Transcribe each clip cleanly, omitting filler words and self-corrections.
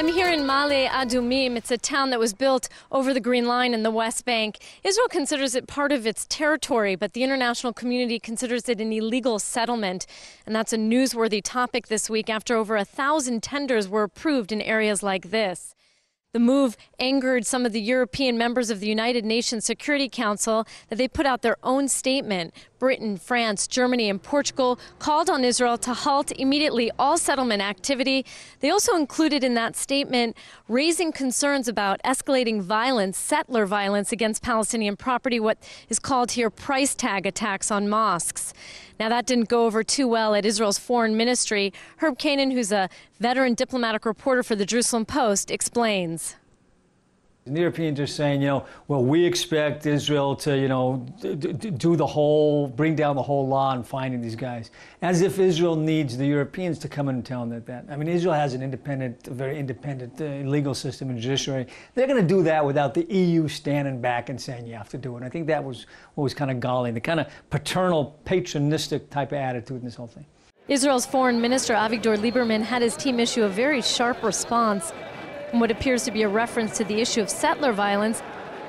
I'm here in Ma'ale Adumim. It's a town that was built over the Green Line in the West Bank. Israel considers it part of its territory, but the international community considers it an illegal settlement. And that's a newsworthy topic this week after over 1,000 tenders were approved in areas like this. The move angered some of the European members of the United Nations Security Council that they put out their own statement. Britain, France, Germany, and Portugal called on Israel to halt immediately all settlement activity. They also included in that statement raising concerns about escalating violence, settler violence against Palestinian property, what is called here price tag attacks on mosques. Now, that didn't go over too well at Israel's foreign ministry. Herb Kanan, who's a veteran diplomatic reporter for the Jerusalem Post, explains. The Europeans are saying, well, we expect Israel to, bring down the whole law and finding these guys, as if Israel needs the Europeans to come in and tell them that. I mean, Israel has an very independent legal system and judiciary. They're going to do that without the EU standing back and saying you have to do it. And I think that was what was kind of galling, the kind of paternal, patronistic type of attitude in this whole thing. Israel's foreign minister, Avigdor Lieberman, had his team issue a very sharp response. In what appears to be a reference to the issue of settler violence,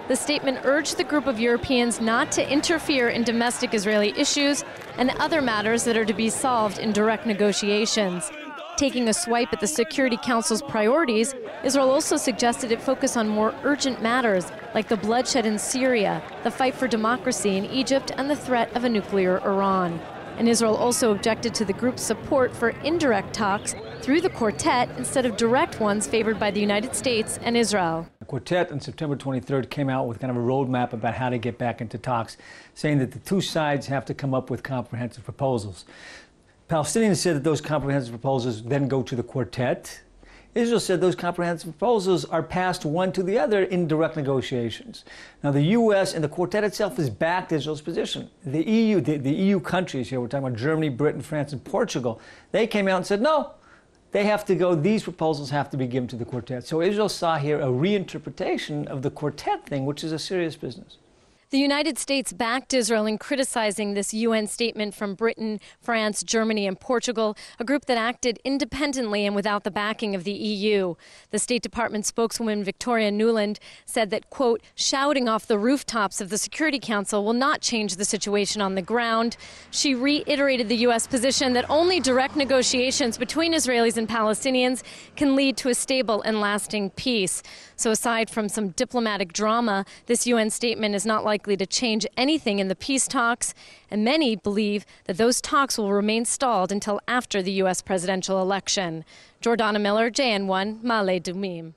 the statement urged the group of Europeans not to interfere in domestic Israeli issues and other matters that are to be solved in direct negotiations. Taking a swipe at the Security Council's priorities, Israel also suggested it focus on more urgent matters like the bloodshed in Syria, the fight for democracy in Egypt, and the threat of a nuclear Iran. And Israel also objected to the group's support for indirect talks through the Quartet instead of direct ones favored by the United States and Israel. The Quartet on September 23rd came out with kind of a roadmap about how to get back into talks, saying that the two sides have to come up with comprehensive proposals. Palestinians said that those comprehensive proposals then go to the Quartet. Israel said those comprehensive proposals are passed one to the other in direct negotiations. Now, the U.S. and the Quartet itself has backed Israel's position. The EU, the EU countries here, we're talking about Germany, Britain, France, and Portugal, they came out and said, no, they have to go, these proposals have to be given to the Quartet. So Israel saw here a reinterpretation of the Quartet thing, which is a serious business. The United States backed Israel in criticizing this UN statement from Britain, France, Germany, and Portugal, a group that acted independently and without the backing of the EU. The State Department spokeswoman Victoria Nuland said that, quote, shouting off the rooftops of the Security Council will not change the situation on the ground. She reiterated the U.S. position that only direct negotiations between Israelis and Palestinians can lead to a stable and lasting peace. So aside from some diplomatic drama, this UN statement is not likely to change anything in the peace talks, and many believe that those talks will remain stalled until after the U.S. presidential election. Jordana Miller, JN1, Ma'ale Adumim.